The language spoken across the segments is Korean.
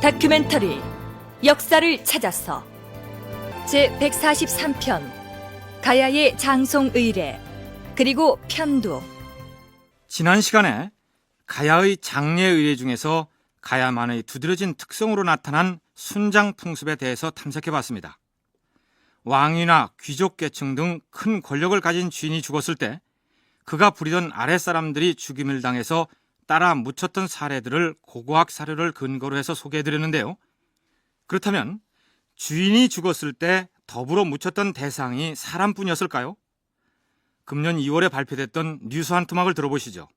다큐멘터리 역사를 찾아서 제143편 가야의 장송의례 그리고 편두. 지난 시간에 가야의 장례의례 중에서 가야만의 두드러진 특성으로 나타난 순장 풍습에 대해서 탐색해봤습니다. 왕이나 귀족 계층 등 큰 권력을 가진 주인이 죽었을 때 그가 부리던 아랫사람들이 죽임을 당해서 따라 묻혔던 사례들을 고고학 사료를 근거로 해서 소개해드렸는데요. 그렇다면 주인이 죽었을 때 더불어 묻혔던 대상이 사람뿐이었을까요? 금년 2월에 발표됐던 뉴스 한 토막을 들어보시죠.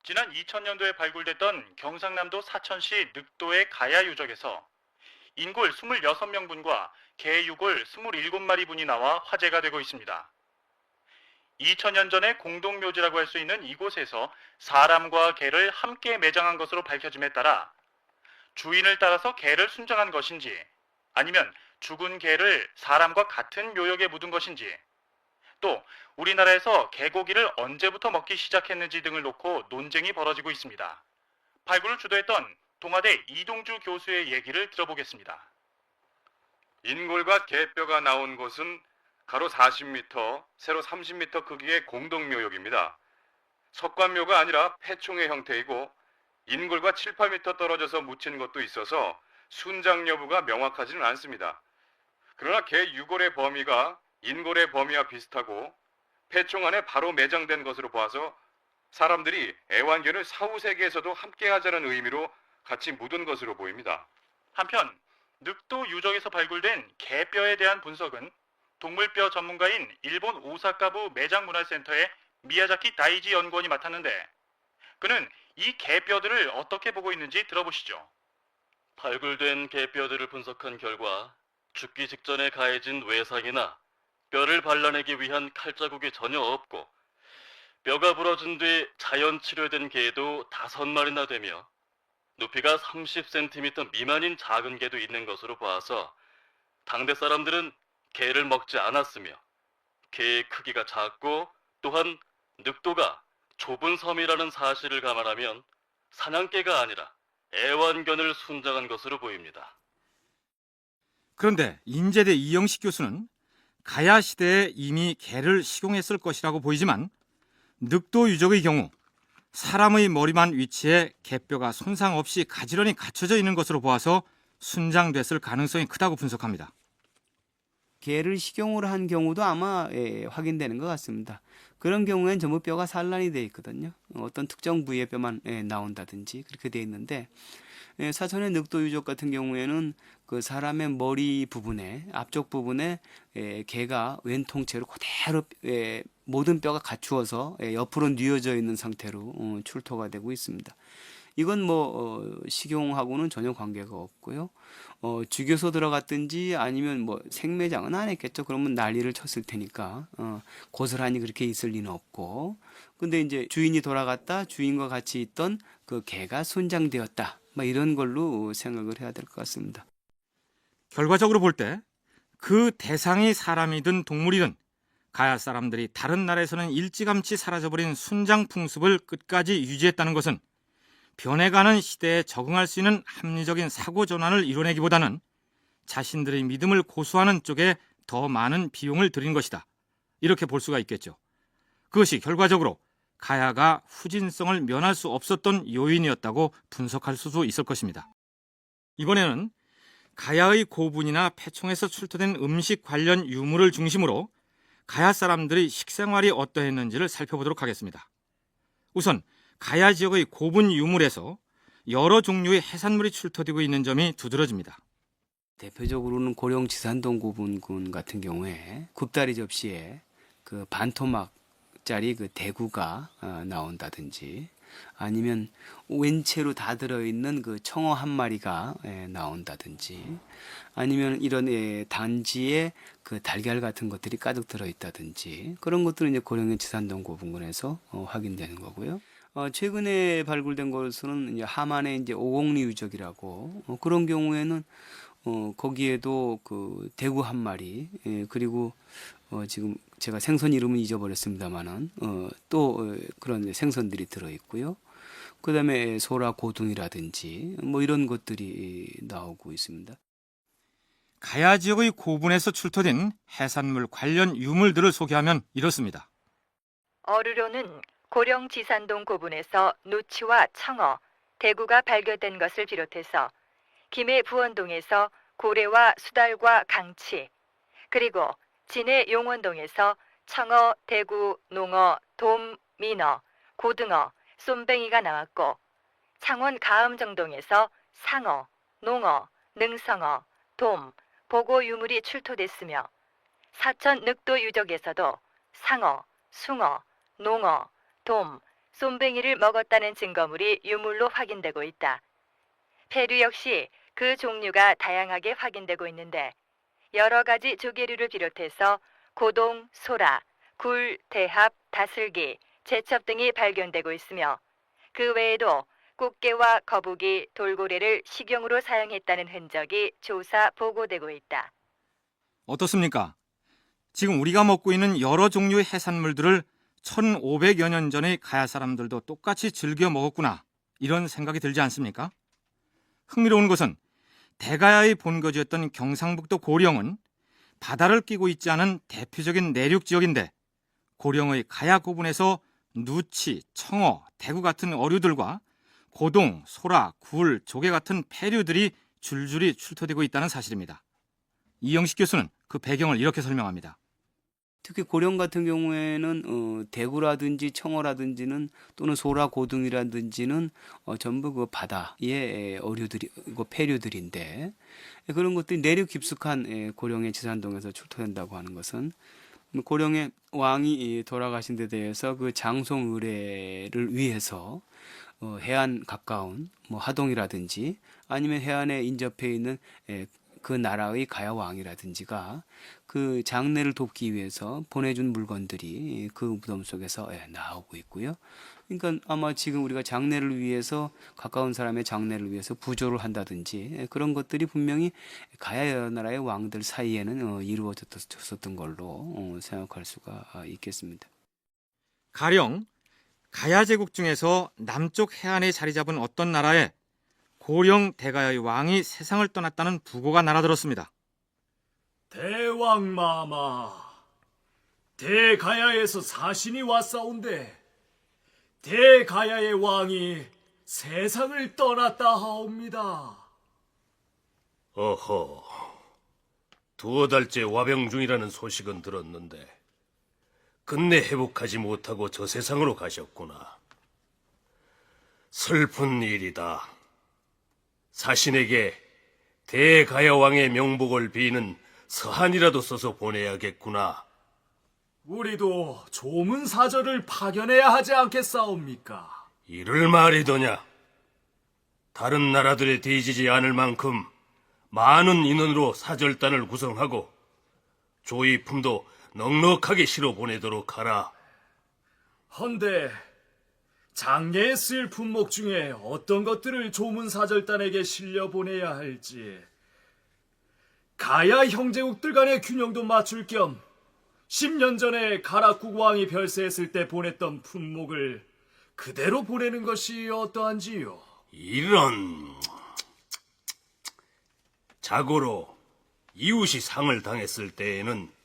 지난 2000년도에 발굴됐던 경상남도 사천시 늑도의 가야 유적에서 인골 26명분과 개 유골 27마리분이 나와 화제가 되고 있습니다. 2000년 전에 공동묘지라고 할 수 있는 이곳에서 사람과 개를 함께 매장한 것으로 밝혀짐에 따라 주인을 따라서 개를 순장한 것인지 아니면 죽은 개를 사람과 같은 묘역에 묻은 것인지 또 우리나라에서 개고기를 언제부터 먹기 시작했는지 등을 놓고 논쟁이 벌어지고 있습니다. 발굴을 주도했던 동아대 이동주 교수의 얘기를 들어보겠습니다. 인골과 개뼈가 나온 곳은 가로 40m, 세로 30m 크기의 공동묘역입니다. 석관묘가 아니라 패총의 형태이고 인골과 7, 8m 떨어져서 묻힌 것도 있어서 순장 여부가 명확하지는 않습니다. 그러나 개 유골의 범위가 인골의 범위와 비슷하고 패총 안에 바로 매장된 것으로 보아서 사람들이 애완견을 사후세계에서도 함께하자는 의미로 같이 묻은 것으로 보입니다. 한편 늑도 유적에서 발굴된 개뼈에 대한 분석은 동물뼈 전문가인 일본 오사카부 매장문화센터의 미야자키 다이지 연구원이 맡았는데 그는 이 개뼈들을 어떻게 보고 있는지 들어보시죠. 발굴된 개뼈들을 분석한 결과 죽기 직전에 가해진 외상이나 뼈를 발라내기 위한 칼자국이 전혀 없고 뼈가 부러진 뒤 자연 치료된 개도 5마리나 되며 높이가 30cm 미만인 작은 개도 있는 것으로 봐서 당대 사람들은 개를 먹지 않았으며 개의 크기가 작고 또한 늑도가 좁은 섬이라는 사실을 감안하면 사냥개가 아니라 애완견을 순장한 것으로 보입니다. 그런데 인제대 이영식 교수는 가야 시대에 이미 개를 식용했을 것이라고 보이지만 늑도 유적의 경우 사람의 머리만 위치해 개뼈가 손상 없이 가지런히 갖춰져 있는 것으로 보아서 순장됐을 가능성이 크다고 분석합니다. 개를 식용으로 한 경우도 아마 확인되는 것 같습니다. 그런 경우엔 전부 뼈가 산란이 되어 있거든요. 어떤 특정 부위의 뼈만 나온다든지 그렇게 되어 있는데 사천의 늑도 유적 같은 경우에는 그 사람의 머리 부분에 앞쪽 부분에 개가 왼통째로 그대로 모든 뼈가 갖추어서 옆으로 뉘어져 있는 상태로 출토가 되고 있습니다. 이건 식용하고는 전혀 관계가 없고요. 죽여서 들어갔든지 아니면 생매장은 안 했겠죠. 그러면 난리를 쳤을 테니까 고스란히 그렇게 있을 리는 없고. 근데 이제 주인이 돌아갔다 주인과 같이 있던 그 개가 순장되었다. 이런 걸로 생각을 해야 될 것 같습니다. 결과적으로 볼 때 그 대상이 사람이든 동물이든 가야 사람들이 다른 나라에서는 일찌감치 사라져버린 순장 풍습을 끝까지 유지했다는 것은 변해가는 시대에 적응할 수 있는 합리적인 사고 전환을 이뤄내기보다는 자신들의 믿음을 고수하는 쪽에 더 많은 비용을 들인 것이다. 이렇게 볼 수가 있겠죠. 그것이 결과적으로 가야가 후진성을 면할 수 없었던 요인이었다고 분석할 수도 있을 것입니다. 이번에는 가야의 고분이나 패총에서 출토된 음식 관련 유물을 중심으로 가야 사람들의 식생활이 어떠했는지를 살펴보도록 하겠습니다. 우선 가야 지역의 고분 유물에서 여러 종류의 해산물이 출토되고 있는 점이 두드러집니다. 대표적으로는 고령 지산동 고분군 같은 경우에 굽다리 접시에 그 반토막짜리 그 대구가 나온다든지 아니면 웬채로 다 들어있는 그 청어 한 마리가 나온다든지 아니면 이런 단지에 그 달걀 같은 것들이 가득 들어있다든지 그런 것들은 이제 고령의 지산동 고분군에서 확인되는 거고요. 최근에 발굴된 것으로는 이제 하만의 이제 오곡리 유적이라고 그런 경우에는 거기에도 그 대구 한 마리 그리고 지금 제가 생선 이름은 잊어버렸습니다만은 또 그런 생선들이 들어 있고요. 그다음에 소라 고둥이라든지 뭐 이런 것들이 나오고 있습니다. 가야 지역의 고분에서 출토된 해산물 관련 유물들을 소개하면 이렇습니다. 어류로는 고령 지산동 고분에서 누치와 청어, 대구가 발견된 것을 비롯해서 김해 부원동에서 고래와 수달과 강치, 그리고 진해 용원동에서 청어, 대구, 농어, 돔, 민어, 고등어, 쏨뱅이가 나왔고, 창원 가음정동에서 상어, 농어, 능성어, 돔, 보고 유물이 출토됐으며, 사천 늑도 유적에서도 상어, 숭어, 농어, 돔, 쏨뱅이를 먹었다는 증거물이 유물로 확인되고 있다. 폐류 역시 그 종류가 다양하게 확인되고 있는데, 여러 가지 조개류를 비롯해서 고동, 소라, 굴, 대합, 다슬기, 제첩 등이 발견되고 있으며, 그 외에도 꽃게와 거북이, 돌고래를 식용으로 사용했다는 흔적이 조사 보고되고 있다. 어떻습니까? 지금 우리가 먹고 있는 여러 종류의 해산물들을 1500여 년 전의 가야 사람들도 똑같이 즐겨 먹었구나, 이런 생각이 들지 않습니까? 흥미로운 것은 대가야의 본거지였던 경상북도 고령은 바다를 끼고 있지 않은 대표적인 내륙 지역인데, 고령의 가야 고분에서 누치, 청어, 대구 같은 어류들과 고동, 소라, 굴, 조개 같은 폐류들이 줄줄이 출토되고 있다는 사실입니다. 이영식 교수는 그 배경을 이렇게 설명합니다. 특히 고령 같은 경우에는 대구라든지 청어라든지는 또는 소라 고등이라든지는 전부 그 바다의 어류들이고 폐류들인데, 그런 것들이 내륙 깊숙한 고령의 지산동에서 출토된다고 하는 것은 고령의 왕이 돌아가신 데 대해서 그 장송 의례를 위해서 해안 가까운 뭐 하동이라든지 아니면 해안에 인접해 있는 그 나라의 가야 왕이라든지가 그 장례를 돕기 위해서 보내준 물건들이 그 무덤 속에서 나오고 있고요. 그러니까 아마 지금 우리가 장례를 위해서, 가까운 사람의 장례를 위해서 부조를 한다든지 그런 것들이 분명히 가야 여러 나라의 왕들 사이에는 이루어졌었던 걸로 생각할 수가 있겠습니다. 가령 가야 제국 중에서 남쪽 해안에 자리 잡은 어떤 나라에 고령 대가야의 왕이 세상을 떠났다는 부고가 날아들었습니다. 대왕마마, 대가야에서 사신이 왔사온데 대가야의 왕이 세상을 떠났다 하옵니다. 어허, 두어 달째 와병 중이라는 소식은 들었는데 끝내 회복하지 못하고 저 세상으로 가셨구나. 슬픈 일이다. 사신에게 대가야왕의 명복을 비는 서한이라도 써서 보내야겠구나. 우리도 조문사절을 파견해야 하지 않겠사옵니까? 이를 말이더냐. 다른 나라들에 뒤지지 않을 만큼 많은 인원으로 사절단을 구성하고 조이품도 넉넉하게 실어 보내도록 하라. 헌데 장례에 쓸 품목 중에 어떤 것들을 조문사절단에게 실려보내야 할지, 가야 형제국들 간의 균형도 맞출 겸 10년 전에 가락국 왕이 별세했을 때 보냈던 품목을 그대로 보내는 것이 어떠한지요? 이런... 자고로 이웃이 상을 당했을 때에는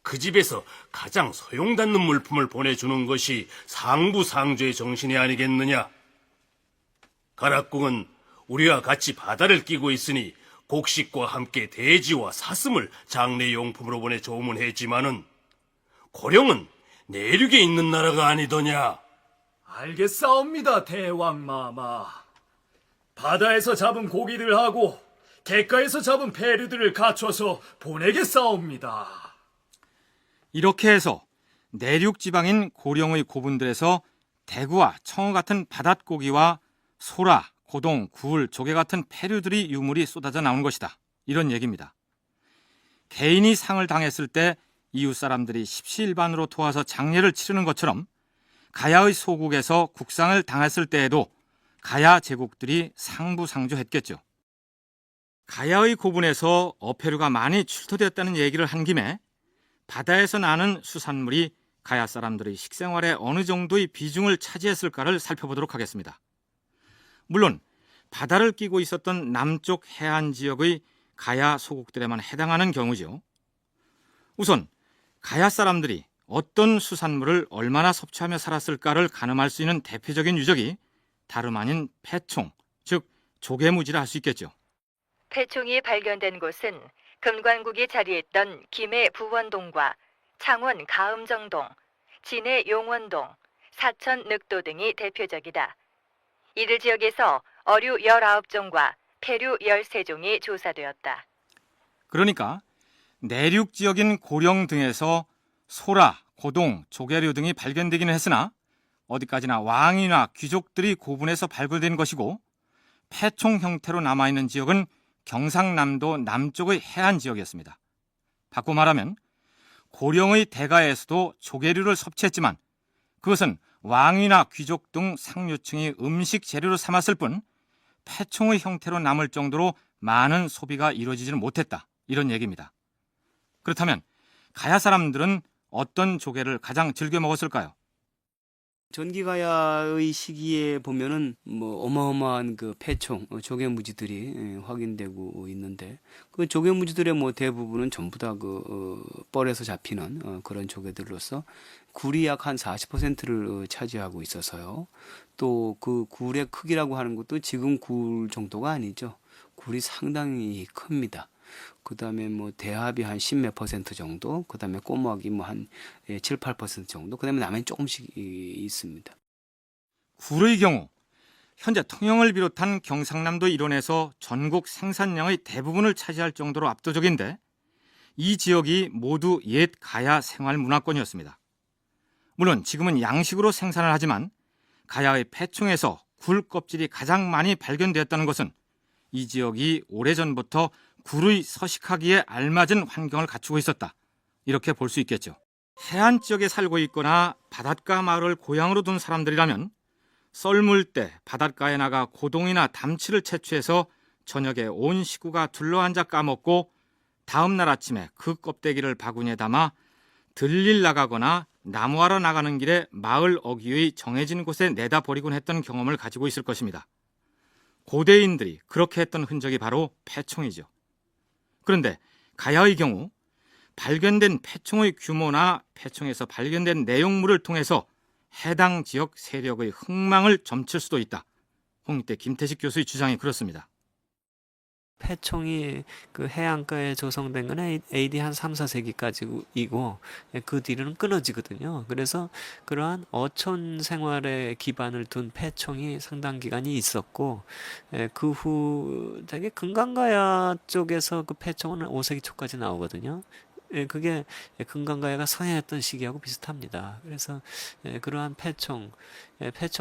그 집에서 가장 소용닿는 물품을 보내주는 것이 상부상조의 정신이 아니겠느냐? 가락국은 우리와 같이 바다를 끼고 있으니 곡식과 함께 돼지와 사슴을 장례용품으로 보내 조문했지만은 고령은 내륙에 있는 나라가 아니더냐? 알겠사옵니다, 대왕마마. 바다에서 잡은 고기들하고 갯가에서 잡은 폐류들을 갖춰서 보내겠사옵니다. 이렇게 해서 내륙 지방인 고령의 고분들에서 대구와 청어 같은 바닷고기와 소라, 고동, 굴, 조개 같은 폐류들이 유물이 쏟아져 나온 것이다, 이런 얘기입니다. 개인이 상을 당했을 때 이웃 사람들이 십시일반으로 도와서 장례를 치르는 것처럼 가야의 소국에서 국상을 당했을 때에도 가야 제국들이 상부상조했겠죠. 가야의 고분에서 어패류가 많이 출토되었다는 얘기를 한 김에 바다에서 나는 수산물이 가야 사람들의 식생활에 어느 정도의 비중을 차지했을까를 살펴보도록 하겠습니다. 물론 바다를 끼고 있었던 남쪽 해안 지역의 가야 소국들에만 해당하는 경우죠. 우선 가야 사람들이 어떤 수산물을 얼마나 섭취하며 살았을까를 가늠할 수 있는 대표적인 유적이 다름 아닌 폐총, 즉 조개무지라 할 수 있겠죠. 폐총이 발견된 곳은 금관국이 자리했던 김해 부원동과 창원 가음정동, 진해 용원동, 사천 늑도 등이 대표적이다. 이들 지역에서 어류 19종과 폐류 13종이 조사되었다. 그러니까 내륙 지역인 고령 등에서 소라, 고동, 조개류 등이 발견되기는 했으나 어디까지나 왕이나 귀족들이 고분해서 발굴된 것이고, 폐총 형태로 남아있는 지역은 경상남도 남쪽의 해안 지역이었습니다. 바꿔 말하면 고령의 대가에서도 조개류를 섭취했지만 그것은 왕이나 귀족 등 상류층이 음식 재료로 삼았을 뿐 폐총의 형태로 남을 정도로 많은 소비가 이루어지지는 못했다, 이런 얘기입니다. 그렇다면 가야 사람들은 어떤 조개를 가장 즐겨 먹었을까요? 전기가야의 시기에 보면은 뭐 어마어마한 그 폐총, 조개무지들이 확인되고 있는데, 그 조개무지들의 뭐 대부분은 전부 다 그 뻘에서 잡히는 그런 조개들로서 굴이 약 한 40%를 차지하고 있어서요. 또 그 굴의 크기라고 하는 것도 지금 굴 정도가 아니죠. 굴이 상당히 큽니다. 그 다음에 뭐 대합이 한 10몇 % 정도, 그 다음에 꼬막이 뭐 한 7, 8% 정도, 그 다음에 남은 조금씩 있습니다. 굴의 경우 현재 통영을 비롯한 경상남도 일원에서 전국 생산량의 대부분을 차지할 정도로 압도적인데, 이 지역이 모두 옛 가야 생활 문화권이었습니다. 물론 지금은 양식으로 생산을 하지만 가야의 폐총에서 굴 껍질이 가장 많이 발견되었다는 것은 이 지역이 오래전부터 굴의 서식하기에 알맞은 환경을 갖추고 있었다, 이렇게 볼 수 있겠죠. 해안 지역에 살고 있거나 바닷가 마을을 고향으로 둔 사람들이라면 썰물 때 바닷가에 나가 고동이나 담치를 채취해서 저녁에 온 식구가 둘러앉아 까먹고 다음 날 아침에 그 껍데기를 바구니에 담아 들릴 나가거나 나무하러 나가는 길에 마을 어귀의 정해진 곳에 내다 버리곤 했던 경험을 가지고 있을 것입니다. 고대인들이 그렇게 했던 흔적이 바로 폐총이죠. 그런데 가야의 경우 발견된 폐총의 규모나 폐총에서 발견된 내용물을 통해서 해당 지역 세력의 흥망을 점칠 수도 있다. 홍익대 김태식 교수의 주장이 그렇습니다. 폐총이 그 해안가에 조성된 건 AD 한 3, 4세기까지이고 그 뒤로는 끊어지거든요. 그래서 그러한 어촌 생활에 기반을 둔 폐총이 상당 기간이 있었고, 그 후 되게 금강가야 쪽에서 그 폐총은 5세기 초까지 나오거든요. 그게 금강가야가 서해했던 시기하고 비슷합니다. 그래서 그러한 폐총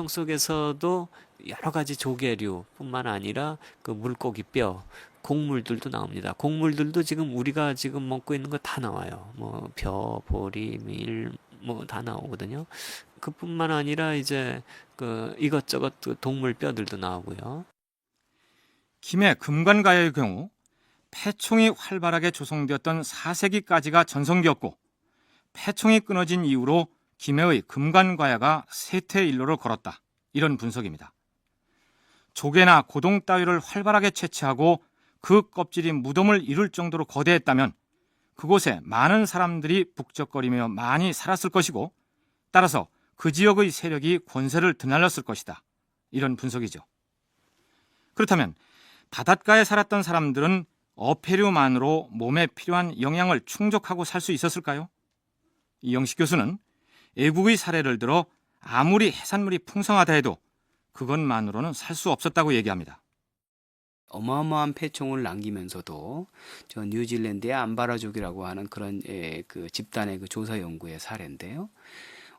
속에서도 여러 가지 조개류뿐만 아니라 그 물고기 뼈, 곡물들도 나옵니다. 곡물들도 지금 우리가 지금 먹고 있는 거 다 나와요. 뭐 벼, 보리, 밀 뭐 다 나오거든요. 그뿐만 아니라 이제 그 이것저것 동물 뼈들도 나오고요. 김해 금관가야의 경우 폐총이 활발하게 조성되었던 4세기까지가 전성기였고, 폐총이 끊어진 이후로 김해의 금관가야가 쇠퇴 일로를 걸었다, 이런 분석입니다. 조개나 고동 따위를 활발하게 채취하고 그 껍질이 무덤을 이룰 정도로 거대했다면 그곳에 많은 사람들이 북적거리며 많이 살았을 것이고, 따라서 그 지역의 세력이 권세를 드날렸을 것이다, 이런 분석이죠. 그렇다면 바닷가에 살았던 사람들은 어패류만으로 몸에 필요한 영양을 충족하고 살 수 있었을까요? 이영식 교수는 애국의 사례를 들어 아무리 해산물이 풍성하다 해도 그것만으로는 살 수 없었다고 얘기합니다. 어마어마한 폐총을 남기면서도 저 뉴질랜드의 안바라족이라고 하는 그런 그 집단의 그 조사 연구의 사례인데요.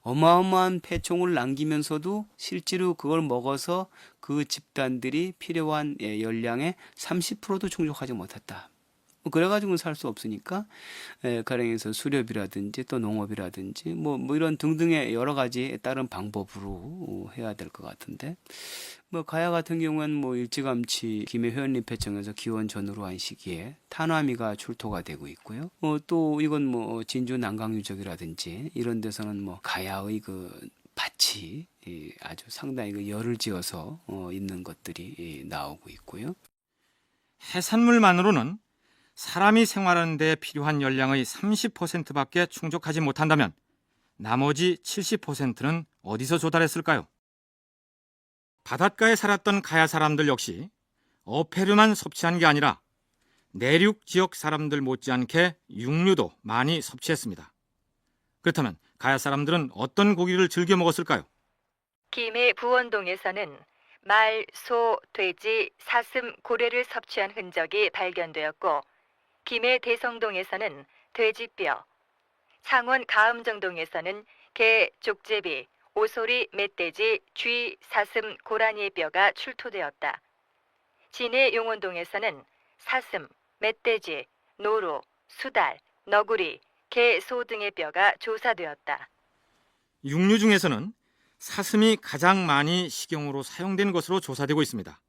어마어마한 폐총을 남기면서도 실제로 그걸 먹어서 그 집단들이 필요한 열량의 30%도 충족하지 못했다. 그래가지고는 살 수 없으니까 가령해서 수렵이라든지 또 농업이라든지 뭐 이런 등등의 여러 가지 다른 방법으로 해야 될 것 같은데, 뭐 가야 같은 경우는 뭐 일찌감치 김해 회원림폐청에서 기원 전후로 한 시기에 탄화미가 출토가 되고 있고요. 또 이건 뭐 진주 난강 유적이라든지 이런 데서는 뭐 가야의 그 밭이 아주 상당히 그 열을 지어서 있는 것들이 나오고 있고요. 해산물만으로는 사람이 생활하는 데 필요한 열량의 30%밖에 충족하지 못한다면 나머지 70%는 어디서 조달했을까요? 바닷가에 살았던 가야 사람들 역시 어패류만 섭취한 게 아니라 내륙 지역 사람들 못지않게 육류도 많이 섭취했습니다. 그렇다면 가야 사람들은 어떤 고기를 즐겨 먹었을까요? 김해 부원동에서는 말, 소, 돼지, 사슴, 고래를 섭취한 흔적이 발견되었고 김해 대성동에서는 돼지뼈, 창원 가음정동에서는 개, 족제비, 오소리, 멧돼지, 쥐, 사슴, 고라니의 뼈가 출토되었다. 진해 용원동에서는 사슴, 멧돼지, 노루, 수달, 너구리, 개, 소 등의 뼈가 조사되었다. 육류 중에서는 사슴이 가장 많이 식용으로 사용된 것으로 조사되고 있습니다.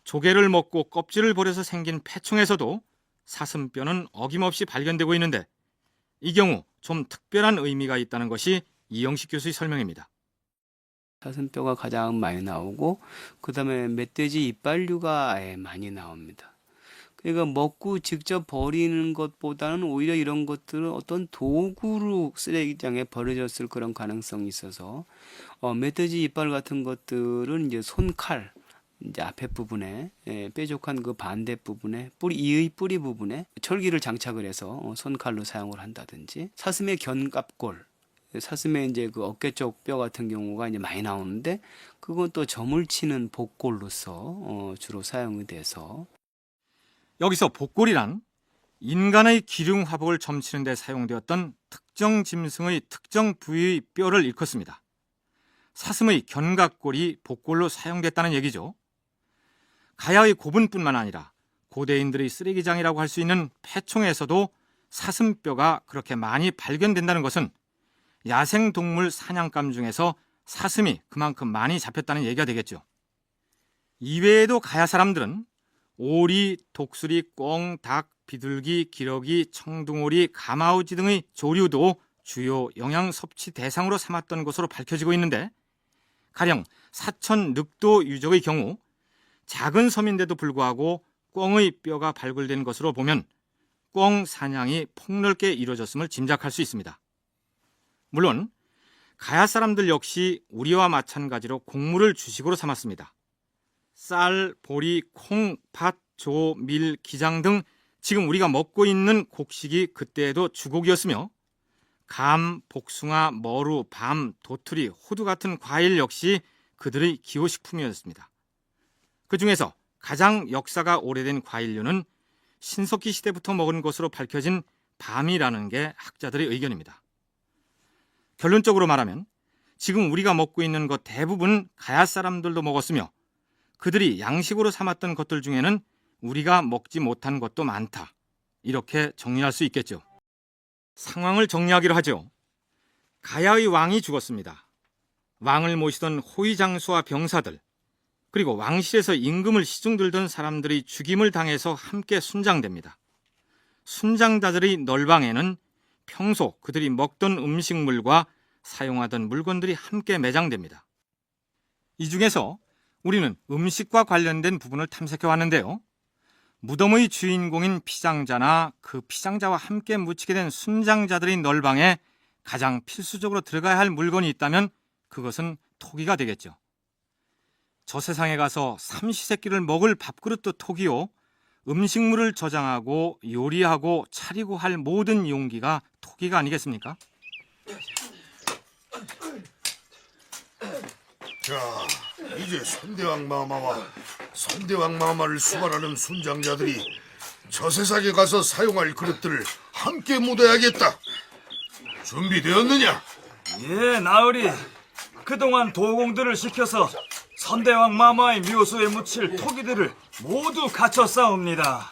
조개를 먹고 껍질을 버려서 생긴 패충에서도 사슴뼈는 어김없이 발견되고 있는데 이 경우 좀 특별한 의미가 있다는 것이 이영식 교수의 설명입니다. 사슴뼈가 가장 많이 나오고 그 다음에 멧돼지 이빨류가 많이 나옵니다. 그러니까 먹고 직접 버리는 것보다는 오히려 이런 것들은 어떤 도구로 쓰레기장에 버려졌을 그런 가능성이 있어서 멧돼지 이빨 같은 것들은 이제 손칼 이제 앞에 부분에 뾰족한 그 반대 부분에 이의 뿌리 부분에 철기를 장착을 해서 손칼로 사용을 한다든지 사슴의 견갑골 사슴의 이제 그 어깨 쪽 뼈 같은 경우가 이제 많이 나오는데 그건 또 점을 치는 복골로서 주로 사용이 돼서 여기서 복골이란 인간의 기능 화복을 점치는 데 사용되었던 특정 짐승의 특정 부위의 뼈를 일컫습니다. 사슴의 견갑골이 복골로 사용됐다는 얘기죠. 가야의 고분뿐만 아니라 고대인들의 쓰레기장이라고 할 수 있는 폐총에서도 사슴뼈가 그렇게 많이 발견된다는 것은 야생동물 사냥감 중에서 사슴이 그만큼 많이 잡혔다는 얘기가 되겠죠. 이외에도 가야 사람들은 오리, 독수리, 꿩, 닭, 비둘기, 기러기, 청둥오리, 가마우지 등의 조류도 주요 영양 섭취 대상으로 삼았던 것으로 밝혀지고 있는데 가령 사천 늑도 유적의 경우 작은 섬인데도 불구하고 꿩의 뼈가 발굴된 것으로 보면 꿩 사냥이 폭넓게 이루어졌음을 짐작할 수 있습니다. 물론 가야 사람들 역시 우리와 마찬가지로 곡물을 주식으로 삼았습니다. 쌀, 보리, 콩, 팥, 조, 밀, 기장 등 지금 우리가 먹고 있는 곡식이 그때에도 주곡이었으며 감, 복숭아, 머루, 밤, 도토리, 호두 같은 과일 역시 그들의 기호식품이었습니다. 그 중에서 가장 역사가 오래된 과일류는 신석기 시대부터 먹은 것으로 밝혀진 밤이라는 게 학자들의 의견입니다. 결론적으로 말하면 지금 우리가 먹고 있는 것 대부분 가야 사람들도 먹었으며 그들이 양식으로 삼았던 것들 중에는 우리가 먹지 못한 것도 많다. 이렇게 정리할 수 있겠죠. 상황을 정리하기로 하죠. 가야의 왕이 죽었습니다. 왕을 모시던 호위장수와 병사들, 그리고 왕실에서 임금을 시중들던 사람들이 죽임을 당해서 함께 순장됩니다. 순장자들의 널방에는 평소 그들이 먹던 음식물과 사용하던 물건들이 함께 매장됩니다. 이 중에서 우리는 음식과 관련된 부분을 탐색해 왔는데요. 무덤의 주인공인 피장자나 그 피장자와 함께 묻히게 된 순장자들의 널방에 가장 필수적으로 들어가야 할 물건이 있다면 그것은 토기가 되겠죠. 저 세상에 가서 삼시세끼를 먹을 밥그릇도 토기요. 음식물을 저장하고 요리하고 차리고 할 모든 용기가 토기가 아니겠습니까? 자, 이제 손대왕 마마와 손대왕 마마를 수발하는 순장자들이 저 세상에 가서 사용할 그릇들을 함께 묻어야겠다. 준비되었느냐? 예, 나으리. 그동안 도공들을 시켜서 선대왕 마마의 묘소에 묻힐 토기들을 모두 갖췄사옵니다.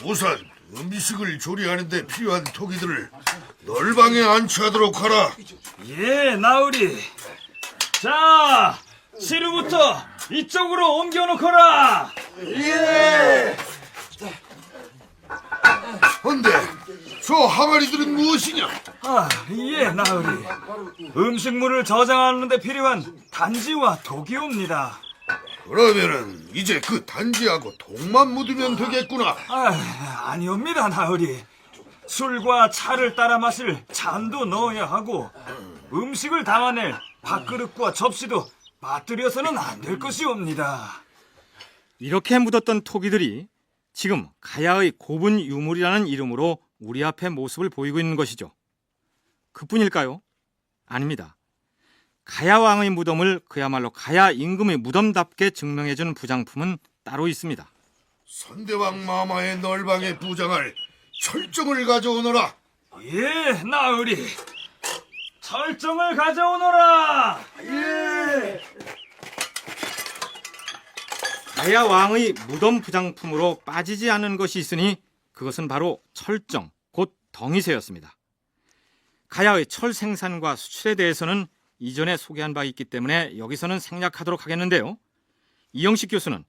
우선 음식을 조리하는 데 필요한 토기들을 널방에 안치하도록 하라. 예, 나으리. 자, 시루부터 이쪽으로 옮겨놓거라. 예. 근데 저 항아리들은 무엇이냐? 예, 나으리. 음식물을 저장하는 데 필요한 단지와 독이옵니다. 그러면은 이제 그 단지하고 독만 묻으면 되겠구나. 아니옵니다, 나으리. 술과 차를 따라 마실 잔도 넣어야 하고 음식을 담아낼 밥그릇과 접시도 빠뜨려서는 안 될 것이옵니다. 이렇게 묻었던 토기들이 지금 가야의 고분 유물이라는 이름으로 우리 앞에 모습을 보이고 있는 것이죠. 그뿐일까요? 아닙니다. 가야 왕의 무덤을 그야말로 가야 임금의 무덤답게 증명해주는 부장품은 따로 있습니다. 선대왕 마마의 널방에 부장할 철정을 가져오너라. 예, 나으리. 철정을 가져오너라. 예. 가야 왕의 무덤 부장품으로 빠지지 않은 것이 있으니 그것은 바로 철정, 곧 덩이새였습니다. 가야의 철 생산과 수출에 대해서는 이전에 소개한 바 있기 때문에 여기서는 생략하도록 하겠는데요. 이영식 교수는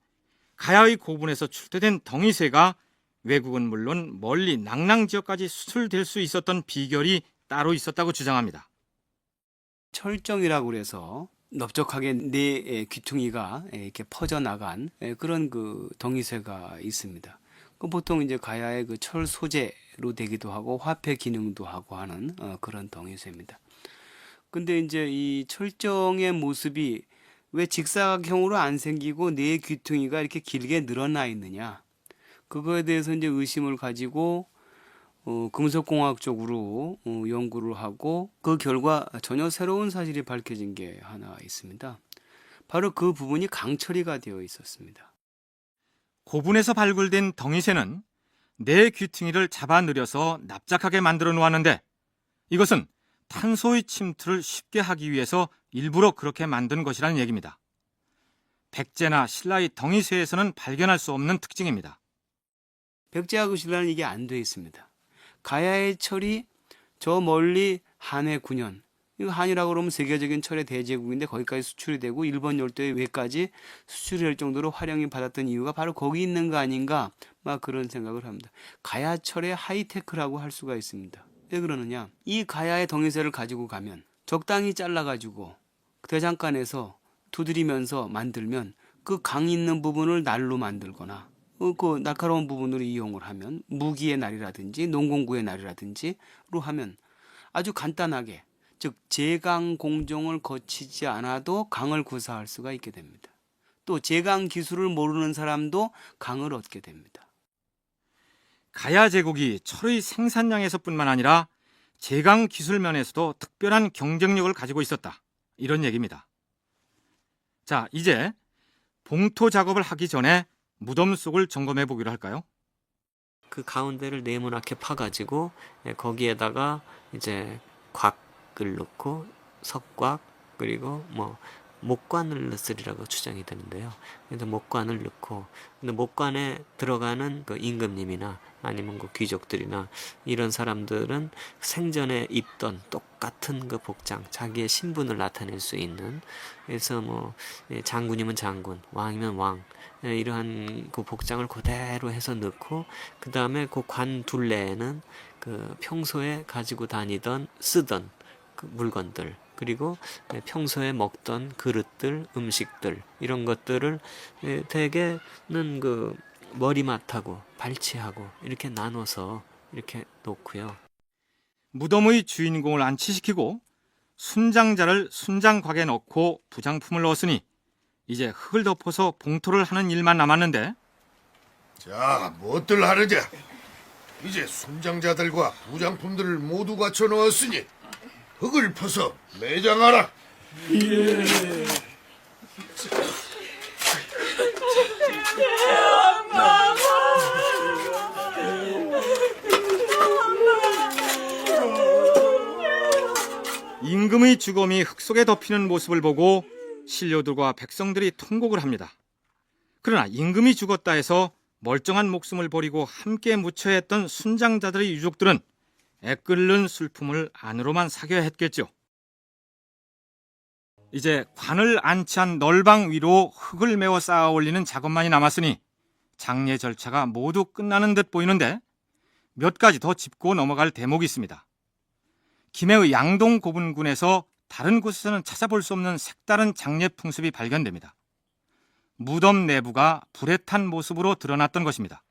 가야의 고분에서 출토된 덩이새가 외국은 물론 멀리 낭랑 지역까지 수출될 수 있었던 비결이 따로 있었다고 주장합니다. 철정이라고 그래서 넓적하게 네 귀퉁이가 이렇게 퍼져나간 그런 그 덩이새가 있습니다. 그 보통 이제 가야의 그 철 소재로 되기도 하고 화폐 기능도 하고 하는 그런 덩이새입니다. 근데 이제 이 철정의 모습이 왜 직사각형으로 안 생기고 네 귀퉁이가 이렇게 길게 늘어나 있느냐? 그거에 대해서 이제 의심을 가지고 금속공학 쪽으로 연구를 하고 그 결과 전혀 새로운 사실이 밝혀진 게 하나 있습니다. 바로 그 부분이 강처리가 되어 있었습니다. 고분에서 발굴된 덩이새는 네 귀퉁이를 잡아 늘여서 납작하게 만들어 놓았는데 이것은 탄소의 침투를 쉽게 하기 위해서 일부러 그렇게 만든 것이라는 얘기입니다. 백제나 신라의 덩이새에서는 발견할 수 없는 특징입니다. 백제하고 신라는 이게 안 돼 있습니다. 가야의 철이 저 멀리 한해 9년, 이거 한이라고 그러면 세계적인 철의 대제국인데 거기까지 수출이 되고 일본 열도의 외까지 수출이 될 정도로 활용이 받았던 이유가 바로 거기 있는 거 아닌가, 막 그런 생각을 합니다. 가야철의 하이테크라고 할 수가 있습니다. 왜 그러느냐? 이 가야의 덩이새를 가지고 가면 적당히 잘라가지고 대장간에서 두드리면서 만들면 그 강 있는 부분을 날로 만들거나 그 날카로운 부분으로 이용을 하면 무기의 날이라든지 농공구의 날이라든지로 하면 아주 간단하게, 즉 제강 공정을 거치지 않아도 강을 구사할 수가 있게 됩니다. 또 제강 기술을 모르는 사람도 강을 얻게 됩니다. 가야 제국이 철의 생산량에서뿐만 아니라 제강 기술 면에서도 특별한 경쟁력을 가지고 있었다, 이런 얘기입니다. 자, 이제 봉토 작업을 하기 전에 무덤 속을 점검해 보기로 할까요? 그 가운데를 네모나게 파가지고 거기에다가 이제 곽을 넣고 석곽 그리고 뭐 목관을 넣으리라고 추정이 되는데요. 그래서 목관을 넣고, 근데 목관에 들어가는 그 임금님이나 아니면 그 귀족들이나 이런 사람들은 생전에 입던 똑같은 그 복장, 자기의 신분을 나타낼 수 있는, 그래서 뭐 장군이면 장군, 왕이면 왕, 이러한 그 복장을 그대로 해서 넣고, 그 다음에 그 관 둘레에는 그 평소에 가지고 다니던 쓰던 그 물건들, 그리고 평소에 먹던 그릇들, 음식들, 이런 것들을 대개는 그 머리맡하고 발치하고 이렇게 나눠서 이렇게 놓고요. 무덤의 주인공을 안치시키고 순장자를 순장곽에 넣고 부장품을 넣었으니 이제 흙을 덮어서 봉토를 하는 일만 남았는데, 자, 무엇들 하느냐? 이제 순장자들과 부장품들을 모두 갖춰 놓았으니 흙을 퍼서 매장하라. 임금의 주검이 흙 속에 덮이는 모습을 보고 신료들과 백성들이 통곡을 합니다. 그러나 임금이 죽었다 해서 멀쩡한 목숨을 버리고 함께 묻혀야 했던 순장자들의 유족들은 애끓는 슬픔을 안으로만 사겨야 했겠죠. 이제 관을 안치한 널방 위로 흙을 메워 쌓아 올리는 작업만이 남았으니 장례 절차가 모두 끝나는 듯 보이는데, 몇 가지 더 짚고 넘어갈 대목이 있습니다. 김해의 양동 고분군에서 다른 곳에서는 찾아볼 수 없는 색다른 장례 풍습이 발견됩니다. 무덤 내부가 불에 탄 모습으로 드러났던 것입니다.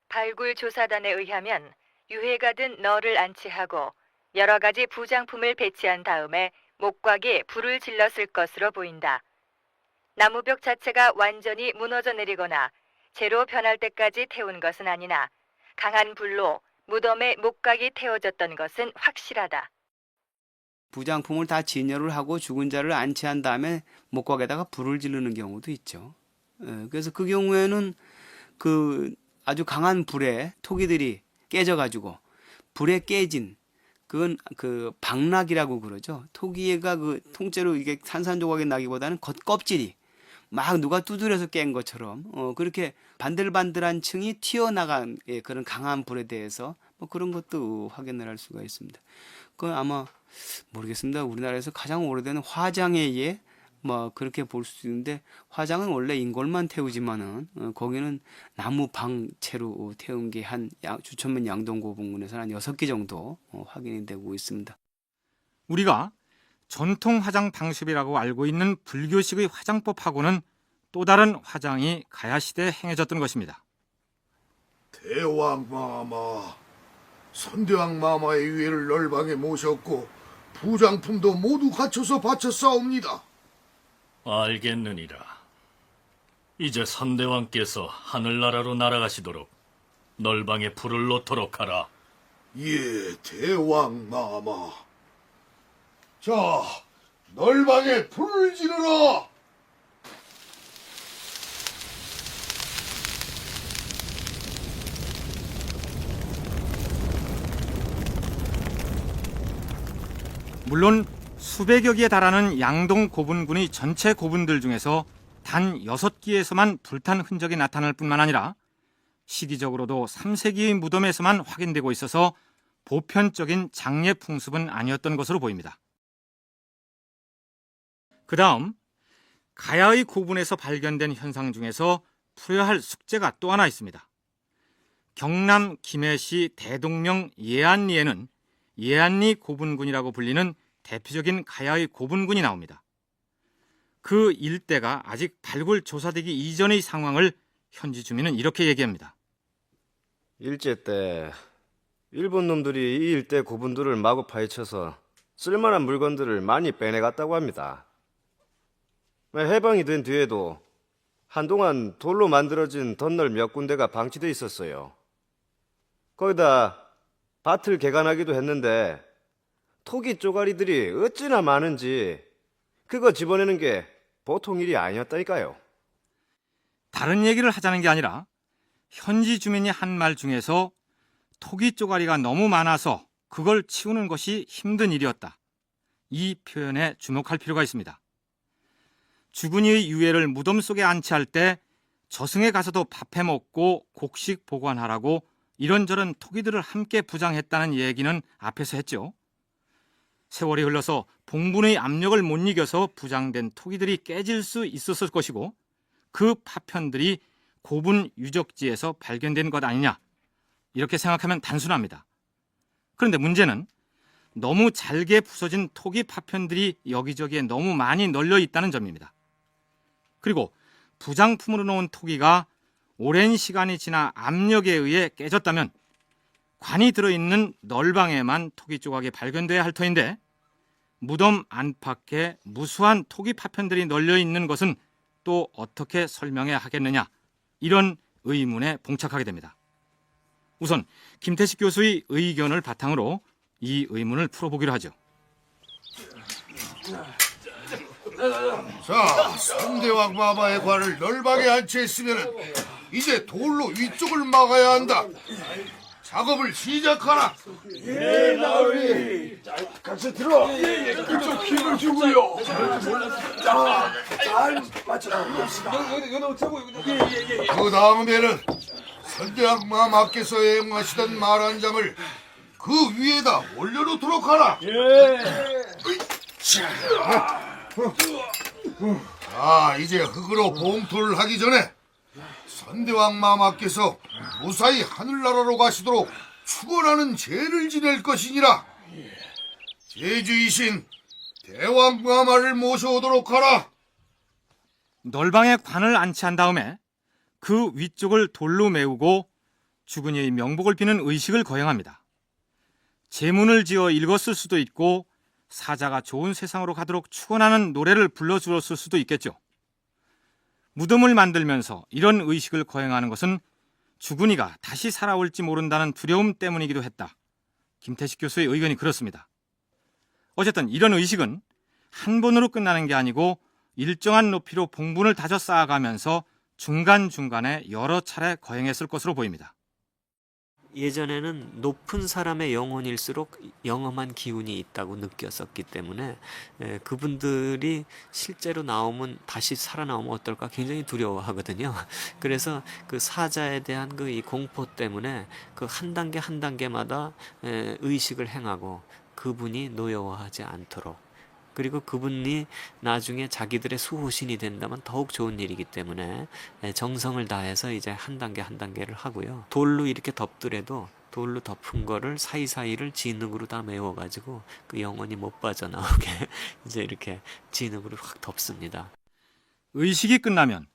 발굴 조사단에 의하면 유해가 든 너를 안치하고 여러 가지 부장품을 배치한 다음에 목곽에 불을 질렀을 것으로 보인다. 나무벽 자체가 완전히 무너져 내리거나 재로 변할 때까지 태운 것은 아니나 강한 불로 무덤의 목곽이 태워졌던 것은 확실하다. 부장품을 다 진열을 하고 죽은 자를 안치한 다음에 목곽에다가 불을 지르는 경우도 있죠. 그래서 그 경우에는 그 아주 강한 불에 토기들이 깨져가지고 불에 깨진 그건 그 박락이라고 그러죠. 토기가 그 통째로 이게 산산조각이 나기보다는 겉껍질이 막 누가 두드려서 깬 것처럼 그렇게 반들반들한 층이 튀어나간 그런 강한 불에 대해서 뭐 그런 것도 확인을 할 수가 있습니다. 그 아마 모르겠습니다. 우리나라에서 가장 오래된 화장에 의해 뭐 그렇게 볼 수 있는데 화장은 원래 인골만 태우지만은 거기는 나무 방채로 태운 게 한 주천면 양동고분군에서 한 6개 정도 확인이 되고 있습니다. 우리가 전통 화장 방식이라고 알고 있는 불교식의 화장법하고는 또 다른 화장이 가야시대에 행해졌던 것입니다. 대왕마마, 선대왕마마의 위해를 널방에 모셨고 부장품도 모두 갖춰서 바쳤사옵니다. 알겠느니라. 이제 선대왕께서 하늘나라로 날아가시도록 널방에 불을 놓도록 하라. 예, 대왕마마. 자, 널방에 불을 지르라. 물론 수백여 개에 달하는 양동 고분군의 전체 고분들 중에서 단 6기에서만 불탄 흔적이 나타날 뿐만 아니라 시기적으로도 3세기의 무덤에서만 확인되고 있어서 보편적인 장례 풍습은 아니었던 것으로 보입니다. 그 다음 가야의 고분에서 발견된 현상 중에서 풀어야 할 숙제가 또 하나 있습니다. 경남 김해시 대동령 예안리에는 예안리 고분군이라고 불리는 대표적인 가야의 고분군이 나옵니다. 그 일대가 아직 발굴 조사되기 이전의 상황을 현지 주민은 이렇게 얘기합니다. 일제 때 일본 놈들이 이 일대 고분들을 마구 파헤쳐서 쓸만한 물건들을 많이 빼내갔다고 합니다. 해방이 된 뒤에도 한동안 돌로 만들어진 덧널 몇 군데가 방치돼 있었어요. 거기다 밭을 개간하기도 했는데 토기 쪼가리들이 어찌나 많은지 그거 집어내는 게 보통 일이 아니었다니까요. 다른 얘기를 하자는 게 아니라 현지 주민이 한 말 중에서 토기 쪼가리가 너무 많아서 그걸 치우는 것이 힘든 일이었다. 이 표현에 주목할 필요가 있습니다. 죽은 이의 유해를 무덤 속에 안치할 때 저승에 가서도 밥해 먹고 곡식 보관하라고 이런저런 토기들을 함께 부장했다는 얘기는 앞에서 했죠. 세월이 흘러서 봉분의 압력을 못 이겨서 부장된 토기들이 깨질 수 있었을 것이고 그 파편들이 고분 유적지에서 발견된 것 아니냐, 이렇게 생각하면 단순합니다. 그런데 문제는 너무 잘게 부서진 토기 파편들이 여기저기에 너무 많이 널려 있다는 점입니다. 그리고 부장품으로 놓은 토기가 오랜 시간이 지나 압력에 의해 깨졌다면 관이 들어있는 널방에만 토기 조각이 발견돼야 할 터인데 무덤 안팎에 무수한 토기 파편들이 널려 있는 것은 또 어떻게 설명해야 하겠느냐, 이런 의문에 봉착하게 됩니다. 우선 김태식 교수의 의견을 바탕으로 이 의문을 풀어보기로 하죠. 자, 선대왕 마마의 관을 널방에 안치했으면 이제 돌로 위쪽을 막아야 한다. 작업을 시작하라. 예, 나으리. 같이 들어. 그쪽 힘을 주고요. 자, 잘 맞춰봅시다. 그 다음에는 선대왕 마마께서 애용하시던 말 한 장을 그 위에다 올려놓도록 하라. 자, 이제 흙으로 봉투를 하기 전에 선대왕 마마께서 무사히 하늘나라로 가시도록 축원하는 제를 지낼 것이니라. 제주이신 대왕마마를 모셔오도록 하라. 널방에 관을 안치한 다음에 그 위쪽을 돌로 메우고 죽은 이의 명복을 비는 의식을 거행합니다. 제문을 지어 읽었을 수도 있고 사자가 좋은 세상으로 가도록 축원하는 노래를 불러주었을 수도 있겠죠. 무덤을 만들면서 이런 의식을 거행하는 것은 죽은 이가 다시 살아올지 모른다는 두려움 때문이기도 했다. 김태식 교수의 의견이 그렇습니다. 어쨌든 이런 의식은 한 번으로 끝나는 게 아니고 일정한 높이로 봉분을 다져 쌓아가면서 중간중간에 여러 차례 거행했을 것으로 보입니다. 예전에는 높은 사람의 영혼일수록 영험한 기운이 있다고 느꼈었기 때문에 그분들이 실제로 나오면 다시 살아나오면 어떨까 굉장히 두려워하거든요. 그래서 그 사자에 대한 그 이 공포 때문에 그 한 단계 한 단계마다 의식을 행하고 그분이 노여워하지 않도록, 그리고 그분이 나중에 자기들의 수호신이 된다면 더욱 좋은 일이기 때문에 정성을 다해서 이제 한 단계 한 단계를 하고요. 돌로 이렇게 덮더라도 돌로 덮은 거를 사이사이를 진흙으로 다 메워가지고 그 영혼이 못 빠져나오게 이제 이렇게 진흙으로 확 덮습니다. 의식이 끝나면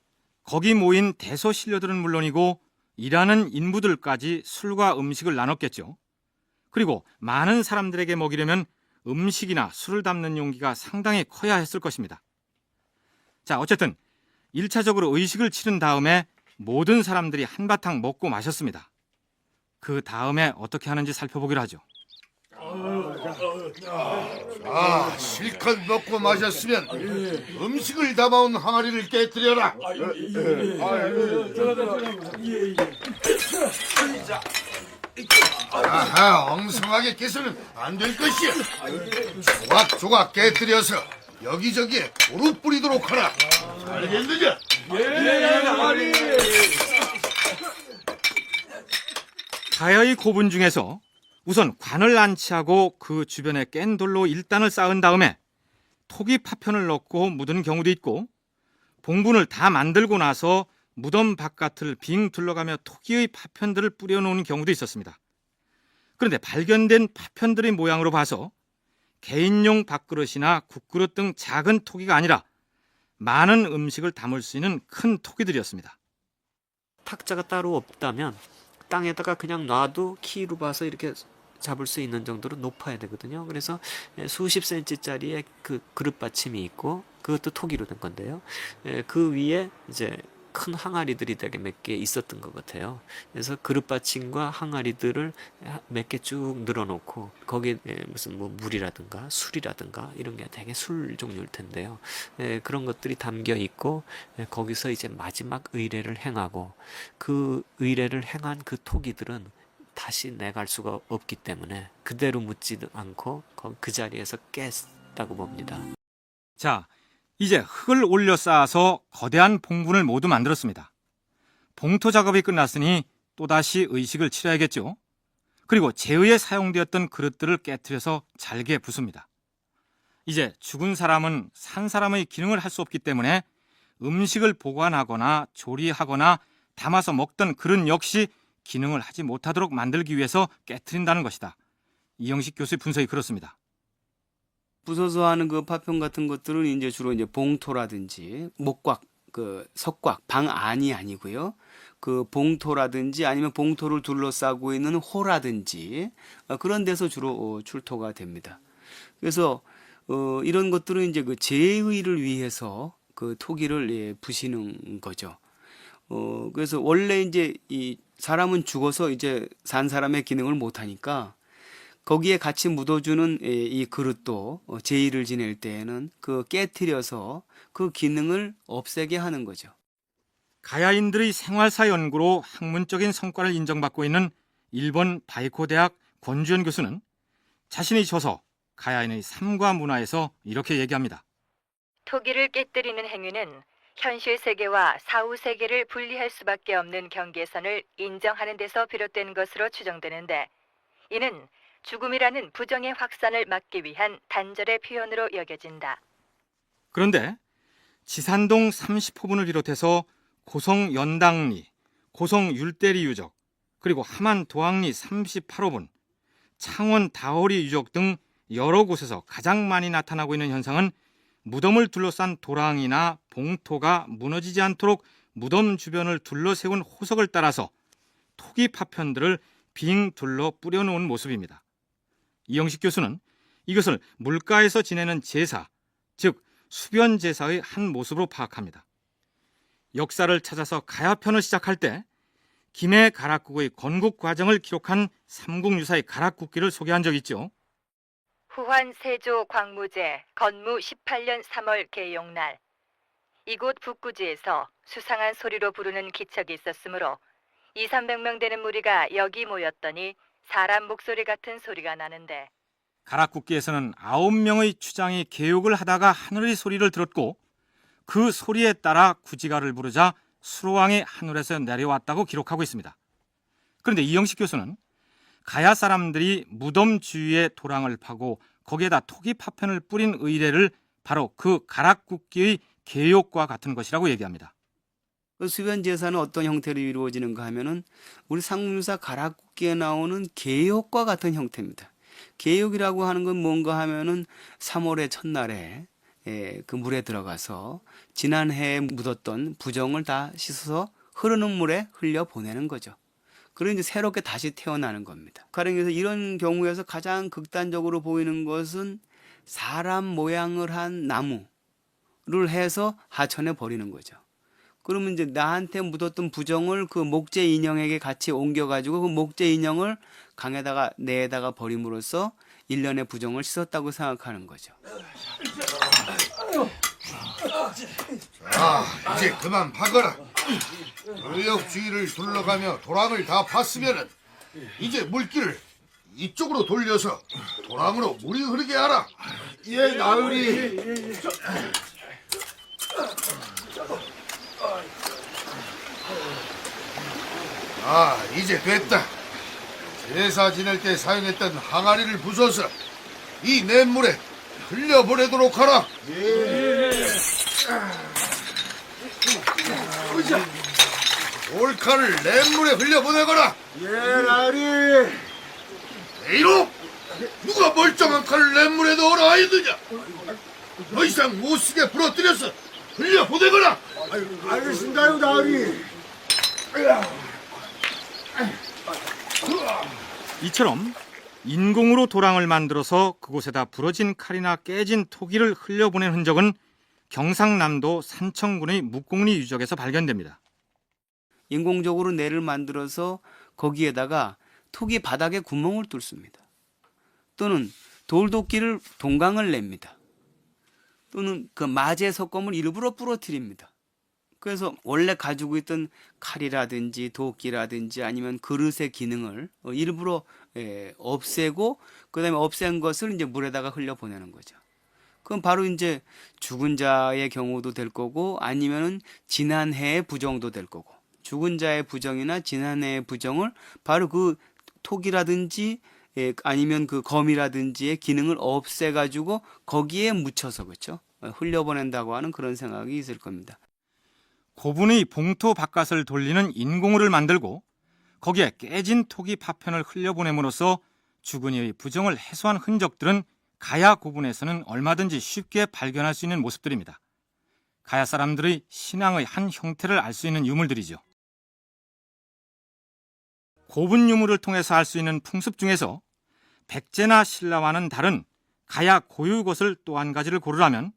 거기 모인 대소신료들은 물론이고 일하는 인부들까지 술과 음식을 나눴겠죠. 그리고 많은 사람들에게 먹이려면 음식이나 술을 담는 용기가 상당히 커야 했을 것입니다. 자, 어쨌든 1차적으로 의식을 치른 다음에 모든 사람들이 한바탕 먹고 마셨습니다. 그 다음에 어떻게 하는지 살펴보기로 하죠. 자, 실컷 먹고 마셨으면 음식을 담아온 항아리를 깨뜨려라. 아하, 엉성하게 깨서는 안 될 것이야. 조각조각 깨뜨려서 여기저기에 도로 뿌리도록 하라. 알겠느냐? 가야의 고분 중에서 우선 관을 안치하고 그 주변에 깬 돌로 일단을 쌓은 다음에 토기 파편을 넣고 묻은 경우도 있고, 봉분을 다 만들고 나서 무덤 바깥을 빙 둘러가며 토기의 파편들을 뿌려놓은 경우도 있었습니다. 그런데 발견된 파편들의 모양으로 봐서 개인용 밥그릇이나 국그릇 등 작은 토기가 아니라 많은 음식을 담을 수 있는 큰 토기들이었습니다. 탁자가 따로 없다면 땅에다가 그냥 놔도 키로 봐서 이렇게 잡을 수 있는 정도로 높아야 되거든요. 그래서 수십 센치짜리의 그 그릇 받침이 있고, 그것도 토기로 된 건데요. 그 위에 이제 큰 항아리들이 되게 몇 개 있었던 것 같아요. 그래서 그릇 받침과 항아리들을 몇 개 쭉 늘어놓고 거기에 무슨 뭐 물이라든가 술이라든가 이런 게 되게 술 종류일 텐데요. 그런 것들이 담겨 있고, 거기서 이제 마지막 의례를 행하고, 그 의례를 행한 그 토기들은 다시 내갈 수가 없기 때문에 그대로 묻지도 않고 그 자리에서 깼다고 봅니다. 자, 이제 흙을 올려 쌓아서 거대한 봉분을 모두 만들었습니다. 봉토 작업이 끝났으니 또다시 의식을 치러야겠죠. 그리고 제의에 사용되었던 그릇들을 깨트려서 잘게 부숩니다. 이제 죽은 사람은 산 사람의 기능을 할 수 없기 때문에 음식을 보관하거나 조리하거나 담아서 먹던 그릇 역시 기능을 하지 못하도록 만들기 위해서 깨트린다는 것이다. 이영식 교수의 분석이 그렇습니다. 부숴서 하는 그 파편 같은 것들은 이제 주로 이제 봉토라든지 목곽, 그 석곽, 방 안이 아니고요. 그 봉토라든지 아니면 봉토를 둘러싸고 있는 호라든지 그런 데서 주로 출토가 됩니다. 그래서 이런 것들은 이제 그 제의를 위해서 그 토기를 부시는 거죠. 그래서 원래 이제 이 사람은 죽어서 이제 산 사람의 기능을 못 하니까 거기에 같이 묻어주는 이 그릇도 제의를 지낼 때에는 그 깨트려서 그 기능을 없애게 하는 거죠. 가야인들의 생활사 연구로 학문적인 성과를 인정받고 있는 일본 바이코 대학 권주현 교수는 자신의 저서 가야인의 삶과 문화에서 이렇게 얘기합니다. 토기를 깨뜨리는 행위는 현실 세계와 사후 세계를 분리할 수밖에 없는 경계선을 인정하는 데서 비롯된 것으로 추정되는데, 이는 죽음이라는 부정의 확산을 막기 위한 단절의 표현으로 여겨진다. 그런데 지산동 30호분을 비롯해서 고성 연당리, 고성 율대리 유적, 그리고 함안 도항리 38호분, 창원 다허리 유적 등 여러 곳에서 가장 많이 나타나고 있는 현상은 무덤을 둘러싼 도랑이나 봉토가 무너지지 않도록 무덤 주변을 둘러세운 호석을 따라서 토기 파편들을 빙 둘러 뿌려놓은 모습입니다. 이영식 교수는 이것을 물가에서 지내는 제사, 즉 수변 제사의 한 모습으로 파악합니다. 역사를 찾아서 가야편을 시작할 때 김해 가락국의 건국 과정을 기록한 삼국유사의 가락국기를 소개한 적이 있죠. 후한 세조 광무제 건무 18년 3월 개용날 이곳 북구지에서 수상한 소리로 부르는 기척이 있었으므로 200~300명 되는 무리가 여기 모였더니 사람 목소리 같은 소리가 나는데 가락국기에서는 9명의 추장이 개욕을 하다가 하늘의 소리를 들었고 그 소리에 따라 구지가를 부르자 수로왕이 하늘에서 내려왔다고 기록하고 있습니다. 그런데 이영식 교수는 가야 사람들이 무덤 주위에 도랑을 파고 거기에다 토기 파편을 뿌린 의례를 바로 그 가락국기의 개욕과 같은 것이라고 얘기합니다. 그 수변 제사는 어떤 형태로 이루어지는가 하면은 우리 상무유사 가락국기에 나오는 개욕과 같은 형태입니다. 개욕이라고 하는 건 뭔가 하면은 3월의 첫날에 그 물에 들어가서 지난 해에 묻었던 부정을 다 씻어서 흐르는 물에 흘려 보내는 거죠. 그리고 이제 새롭게 다시 태어나는 겁니다. 가령에서 이런 경우에서 가장 극단적으로 보이는 것은 사람 모양을 한 나무를 해서 하천에 버리는 거죠. 그러면 이제 나한테 묻었던 부정을 그 목재 인형에게 같이 옮겨가지고 그 목재 인형을 강에다가 내에다가 버림으로써 1년의 부정을 씻었다고 생각하는 거죠. 자, 이제 그만 파거라. 전력 주위를 둘러가며 도랑을 다 팠으면은 이제 물길을 이쪽으로 돌려서 도랑으로 물이 흐르게 하라. 예, 나으리. 아, 이제 됐다. 제사 지낼 때 사용했던 항아리를 부숴서 이 냇물에 흘려보내도록 하라. 올카를 냇물에 흘려보내거라. 예, 나으리. 이놈! 누가 멀쩡한 칼을 냇물에 넣으라 하였느냐? 더 이상 못쓰게 부러뜨려서 흘려보내거라. 알겠습니다요, 나으리. 이처럼 인공으로 도랑을 만들어서 그곳에다 부러진 칼이나 깨진 토기를 흘려보낸 흔적은 경상남도 산청군의 묵공리 유적에서 발견됩니다. 인공적으로 뇌를 만들어서 거기에다가 토기 바닥에 구멍을 뚫습니다. 또는 돌도끼를 동강을 냅니다. 또는 그 마제 석검을 일부러 부러뜨립니다. 그래서 원래 가지고 있던 칼이라든지 도끼라든지 아니면 그릇의 기능을 일부러 없애고 그다음에 없앤 것을 이제 물에다가 흘려 보내는 거죠. 그럼 바로 이제 죽은 자의 경우도 될 거고 아니면은 지난 해의 부정도 될 거고 죽은 자의 부정이나 지난 해의 부정을 바로 그 톡이라든지 아니면 그 검이라든지의 기능을 없애가지고 거기에 묻혀서 그렇죠 흘려보낸다고 하는 그런 생각이 있을 겁니다. 고분의 봉토 바깥을 돌리는 인공호를 만들고 거기에 깨진 토기 파편을 흘려보냄으로써 죽은 이의 부정을 해소한 흔적들은 가야 고분에서는 얼마든지 쉽게 발견할 수 있는 모습들입니다. 가야 사람들의 신앙의 한 형태를 알 수 있는 유물들이죠. 고분 유물을 통해서 알 수 있는 풍습 중에서 백제나 신라와는 다른 가야 고유 것을 또 한 가지를 고르라면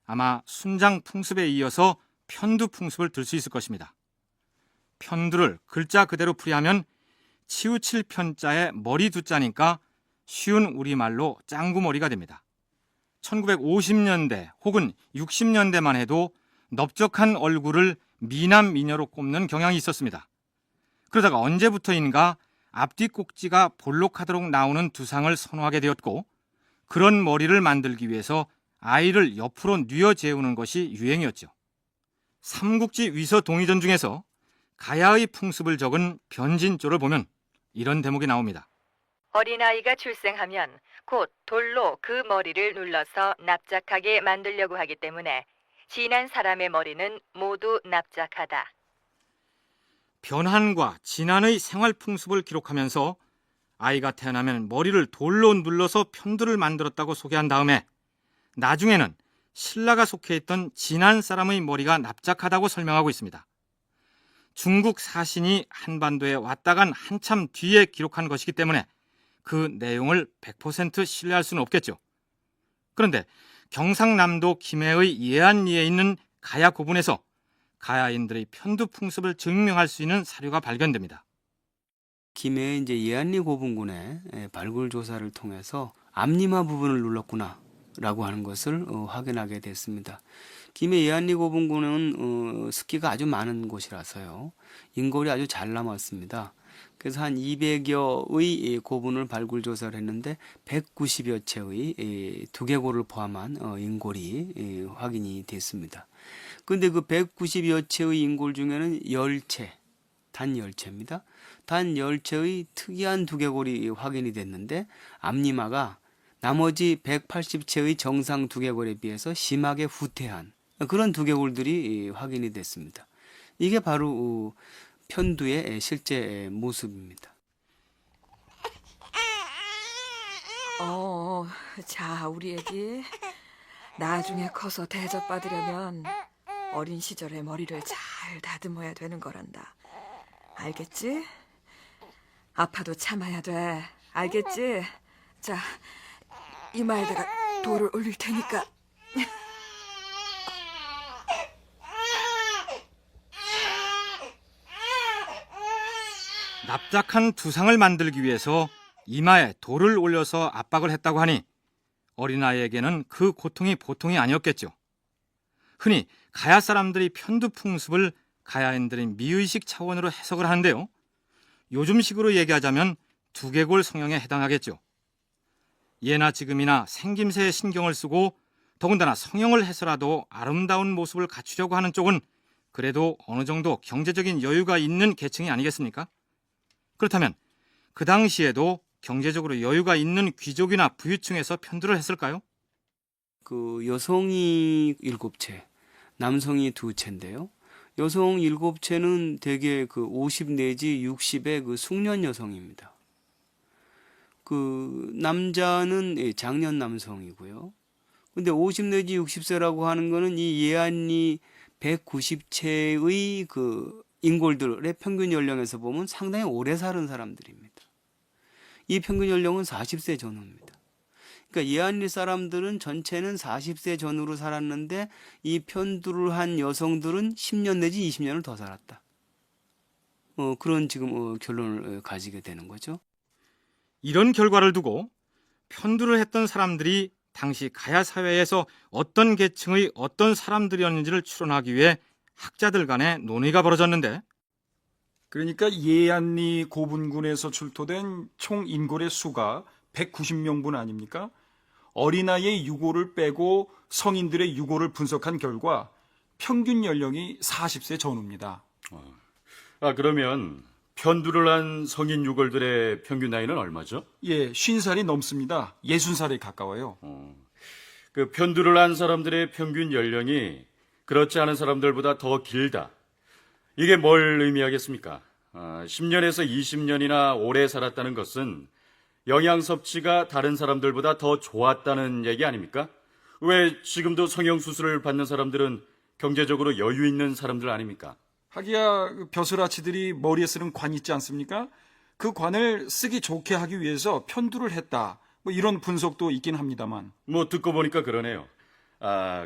아마 순장 풍습에 이어서 편두 풍습을 들 수 있을 것입니다. 편두를 글자 그대로 풀이하면 치우칠 편자에 머리 두자니까 쉬운 우리말로 짱구머리가 됩니다. 1950년대 혹은 60년대만 해도 넓적한 얼굴을 미남 미녀로 꼽는 경향이 있었습니다. 그러다가 언제부터인가 앞뒤 꼭지가 볼록하도록 나오는 두상을 선호하게 되었고 그런 머리를 만들기 위해서 아이를 옆으로 뉘어 재우는 것이 유행이었죠. 삼국지 위서 동의전 중에서 가야의 풍습을 적은 변진조를 보면 이런 대목이 나옵니다. 어린아이가 출생하면 곧 돌로 그 머리를 눌러서 납작하게 만들려고 하기 때문에 지난 사람의 머리는 모두 납작하다. 변한과 진한의 생활 풍습을 기록하면서 아이가 태어나면 머리를 돌로 눌러서 편두를 만들었다고 소개한 다음에 나중에는 신라가 속해 있던 진한 사람의 머리가 납작하다고 설명하고 있습니다. 중국 사신이 한반도에 왔다 간 한참 뒤에 기록한 것이기 때문에 그 내용을 100% 신뢰할 수는 없겠죠. 그런데 경상남도 김해의 예안리에 있는 가야 고분에서 가야인들의 편두 풍습을 증명할 수 있는 사료가 발견됩니다. 김해의 이제 예안리 고분군의 발굴 조사를 통해서 앞니마 부분을 눌렀구나라고 하는 것을 확인하게 됐습니다. 김해 예안리 고분군은 습기가 아주 많은 곳이라서요. 인골이 아주 잘 남았습니다. 그래서 한 200여의 고분을 발굴 조사를 했는데 190여 채의 두개골을 포함한 인골이 확인이 됐습니다. 근데 그 190여 채의 인골 중에는 10채, 단 10채입니다. 단 10채의 특이한 두개골이 확인이 됐는데 앞니마가 나머지 180채의 정상 두개골에 비해서 심하게 후퇴한 그런 두개골들이 확인이 됐습니다. 이게 바로 편두의 실제 모습입니다. 자, 우리 애기 나중에 커서 대접받으려면 어린 시절에 머리를 잘 다듬어야 되는 거란다. 알겠지? 아파도 참아야 돼. 알겠지? 자, 이마에다가 돌을 올릴 테니까. 납작한 두상을 만들기 위해서 이마에 돌을 올려서 압박을 했다고 하니 어린아이에게는 그 고통이 보통이 아니었겠죠. 흔히 가야 사람들이 편두 풍습을 가야인들의 미의식 차원으로 해석을 하는데요. 요즘식으로 얘기하자면 두개골 성형에 해당하겠죠. 예나 지금이나 생김새에 신경을 쓰고 더군다나 성형을 해서라도 아름다운 모습을 갖추려고 하는 쪽은 그래도 어느 정도 경제적인 여유가 있는 계층이 아니겠습니까? 그렇다면 그 당시에도 경제적으로 여유가 있는 귀족이나 부유층에서 편두를 했을까요? 그 여성이 7채, 남성이 2채인데요. 여성 7채는 대개 그 50 내지 60의 그 숙련 여성입니다. 그 남자는 장년 남성이고요. 근데 50 내지 60세라고 하는 거는 이 예안리 190채의 그 인골들의 평균 연령에서 보면 상당히 오래 사는 사람들입니다. 이 평균 연령은 40세 전후입니다. 그러니까 예안리 사람들은 전체는 40세 전후로 살았는데 이 편두를 한 여성들은 10년 내지 20년을 더 살았다. 그런 지금 결론을 가지게 되는 거죠. 이런 결과를 두고 편두를 했던 사람들이 당시 가야 사회에서 어떤 계층의 어떤 사람들이었는지를 추론하기 위해 학자들 간에 논의가 벌어졌는데, 그러니까 예안리 고분군에서 출토된 총 인골의 수가 190명분 아닙니까? 어린아이의 유골을 빼고 성인들의 유골을 분석한 결과 평균 연령이 40세 전후입니다. 그러면 편두를 한 성인 유골들의 평균 나이는 얼마죠? 예, 50살이 넘습니다. 60살에 가까워요. 그 편두를 한 사람들의 평균 연령이 그렇지 않은 사람들보다 더 길다. 이게 뭘 의미하겠습니까? 10년에서 20년이나 오래 살았다는 것은 영양 섭취가 다른 사람들보다 더 좋았다는 얘기 아닙니까? 왜 지금도 성형수술을 받는 사람들은 경제적으로 여유 있는 사람들 아닙니까? 하기야 벼슬아치들이 머리에 쓰는 관 있지 않습니까? 그 관을 쓰기 좋게 하기 위해서 편두를 했다. 뭐 이런 분석도 있긴 합니다만. 뭐 듣고 보니까 그러네요.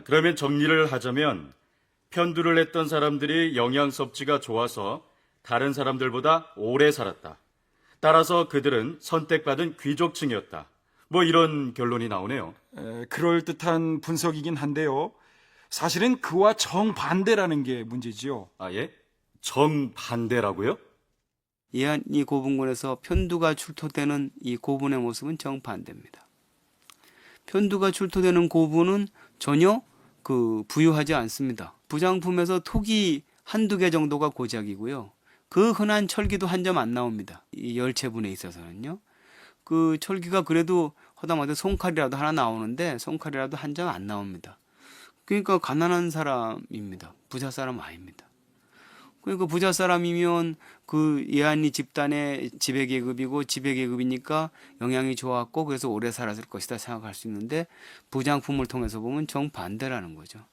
그러면 정리를 하자면 편두를 했던 사람들이 영양 섭취가 좋아서 다른 사람들보다 오래 살았다. 따라서 그들은 선택받은 귀족층이었다. 뭐 이런 결론이 나오네요. 그럴듯한 분석이긴 한데요. 사실은 그와 정반대라는 게 문제지요. 예? 정반대라고요? 예안리 고분군에서 편두가 출토되는 이 고분의 모습은 정반대입니다. 편두가 출토되는 고분은 전혀 부유하지 않습니다. 부장품에서 톡이 한두 개 정도가 고작이고요. 그 흔한 철기도 한 점 안 나옵니다. 이 열체분에 있어서는요. 그 철기가 그래도 허다못해 손칼이라도 하나 나오는데 손칼이라도 한 점 안 나옵니다. 그러니까 가난한 사람입니다. 부자 사람 아닙니다. 그러니까 부자 사람이면 그 예안리 집단의 지배계급이고 지배계급이니까 영향이 좋았고 그래서 오래 살았을 것이다 생각할 수 있는데 부장품을 통해서 보면 정반대라는 거죠.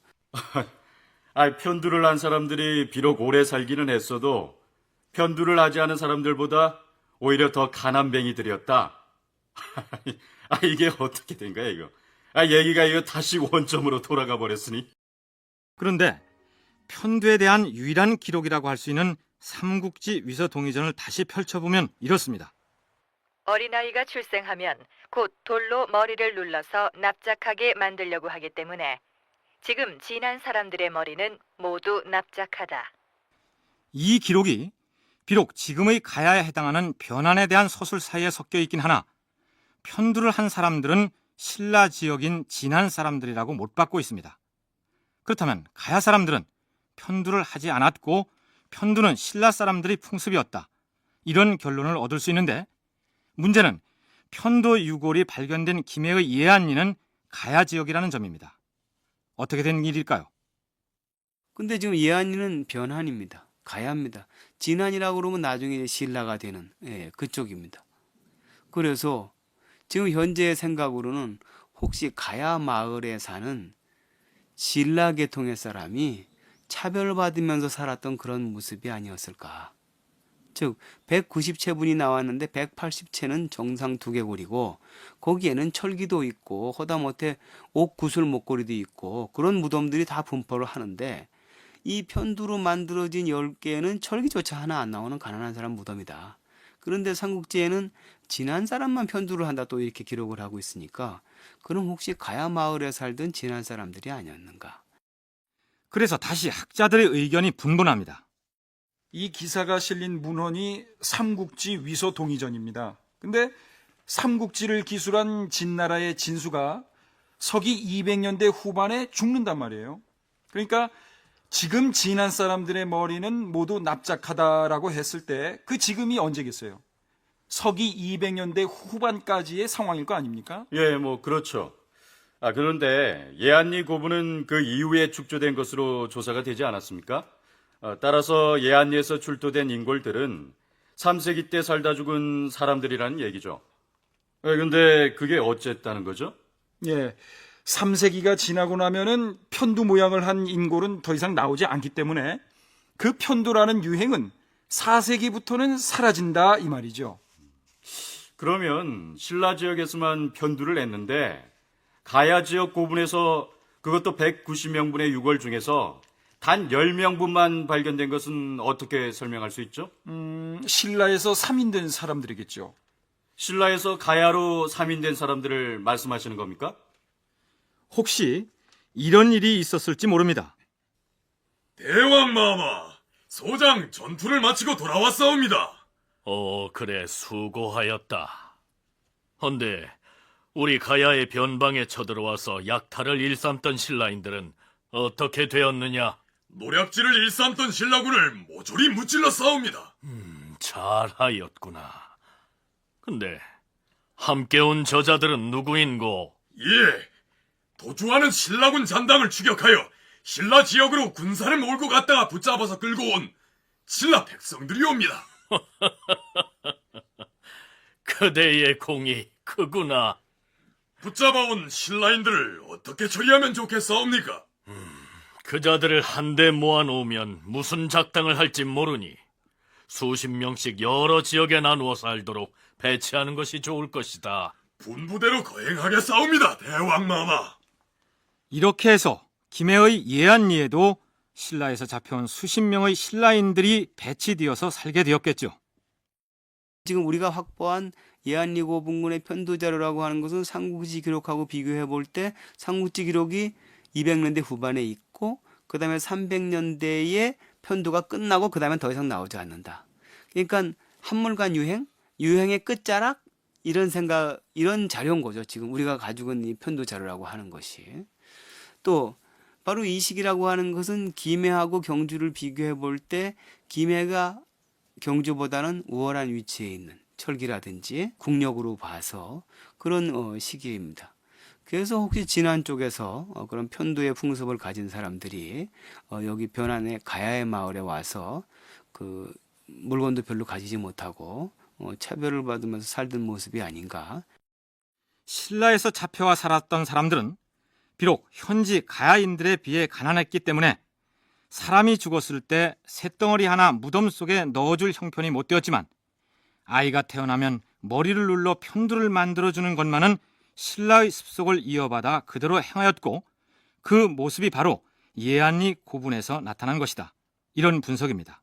편두를 한 사람들이 비록 오래 살기는 했어도 편두를 하지 않은 사람들보다 오히려 더 가난뱅이들이었다. 이게 어떻게 된 거야 이거? 얘기가 이거 다시 원점으로 돌아가 버렸으니. 그런데 편두에 대한 유일한 기록이라고 할 수 있는 삼국지 위서 동의전을 다시 펼쳐보면 이렇습니다. 어린아이가 출생하면 곧 돌로 머리를 눌러서 납작하게 만들려고 하기 때문에 지금 지난 사람들의 머리는 모두 납작하다. 이 기록이 비록 지금의 가야에 해당하는 변환에 대한 서술사이에 섞여 있긴 하나 편두를 한 사람들은 신라 지역인 진안 사람들이라고 못 받고 있습니다. 그렇다면 가야 사람들은 편두를 하지 않았고 편두는 신라 사람들의 풍습이었다. 이런 결론을 얻을 수 있는데 문제는 편도 유골이 발견된 김해의 예안리는 가야 지역이라는 점입니다. 어떻게 된 일일까요? 근데 지금 예안리는 변환입니다. 가야입니다. 진안이라고 그러면 나중에 신라가 되는 그쪽입니다. 그래서 지금 현재의 생각으로는 혹시 가야 마을에 사는 신라 계통의 사람이 차별받으면서 살았던 그런 모습이 아니었을까. 즉 190채분이 나왔는데 180채는 정상 두개골이고 거기에는 철기도 있고 허다못해 옥구슬 목걸이도 있고 그런 무덤들이 다 분포를 하는데 이 편두로 만들어진 10개는 철기조차 하나 안 나오는 가난한 사람 무덤이다. 그런데 삼국지에는 진한 사람만 편두를 한다 또 이렇게 기록을 하고 있으니까 그럼 혹시 가야 마을에 살던 진한 사람들이 아니었는가? 그래서 다시 학자들의 의견이 분분합니다. 이 기사가 실린 문헌이 삼국지 위서 동의전입니다. 근데 삼국지를 기술한 진나라의 진수가 서기 200년대 후반에 죽는단 말이에요. 그러니까 지금 진한 사람들의 머리는 모두 납작하다라고 했을 때 그 지금이 언제겠어요? 서기 200년대 후반까지의 상황일 거 아닙니까? 예, 그렇죠. 그런데 예안리 고분은 그 이후에 축조된 것으로 조사가 되지 않았습니까? 따라서 예안리에서 출토된 인골들은 3세기 때 살다 죽은 사람들이라는 얘기죠. 근데 그게 어쨌다는 거죠? 예, 3세기가 지나고 나면은 편두 모양을 한 인골은 더 이상 나오지 않기 때문에 그 편두라는 유행은 4세기부터는 사라진다 이 말이죠. 그러면 신라 지역에서만 편두를 냈는데 가야 지역 고분에서 그것도 190명분의 유골 중에서 단 10명분만 발견된 것은 어떻게 설명할 수 있죠? 신라에서 3인된 사람들이겠죠. 신라에서 가야로 3인된 사람들을 말씀하시는 겁니까? 혹시 이런 일이 있었을지 모릅니다. 대왕마마, 소장 전투를 마치고 돌아왔사옵니다. 그래 수고하였다. 헌데 우리 가야의 변방에 쳐들어와서 약탈을 일삼던 신라인들은 어떻게 되었느냐? 노략질을 일삼던 신라군을 모조리 무찔러 싸웁니다. 잘하였구나. 근데 함께 온 저자들은 누구인고? 예, 도주하는 신라군 잔당을 추격하여 신라 지역으로 군사를 몰고 갔다가 붙잡아서 끌고 온 신라 백성들이옵니다. 그대의 공이 크구나. 붙잡아온 신라인들을 어떻게 처리하면 좋겠사옵니까? 그자들을 한데 모아놓으면 무슨 작당을 할지 모르니 수십 명씩 여러 지역에 나누어 살도록 배치하는 것이 좋을 것이다. 분부대로 거행하겠사옵니다, 대왕마마. 이렇게 해서 김해의 예안리에도 신라에서 잡혀온 수십 명의 신라인들이 배치되어서 살게 되었겠죠. 지금 우리가 확보한 예안리 고분군의 편두 자료라고 하는 것은 삼국지 기록하고 비교해 볼 때 삼국지 기록이 200년대 후반에 있고 그 다음에 300년대에 편두가 끝나고 그 다음에 더 이상 나오지 않는다. 그러니까 한물간 유행의 끝자락 이런 자료인 거죠. 지금 우리가 가지고 있는 이 편두 자료라고 하는 것이. 또 바로 이 시기라고 하는 것은 김해하고 경주를 비교해 볼 때 김해가 경주보다는 우월한 위치에 있는 철기라든지 국력으로 봐서 그런 시기입니다. 그래서 혹시 진안 쪽에서 그런 편두의 풍습을 가진 사람들이 여기 변환의 가야의 마을에 와서 그 물건도 별로 가지지 못하고 차별을 받으면서 살던 모습이 아닌가. 신라에서 잡혀와 살았던 사람들은 비록 현지 가야인들에 비해 가난했기 때문에 사람이 죽었을 때 쇳덩어리 하나 무덤 속에 넣어줄 형편이 못 되었지만 아이가 태어나면 머리를 눌러 편두를 만들어주는 것만은 신라의 습속을 이어받아 그대로 행하였고 그 모습이 바로 예안리 고분에서 나타난 것이다. 이런 분석입니다.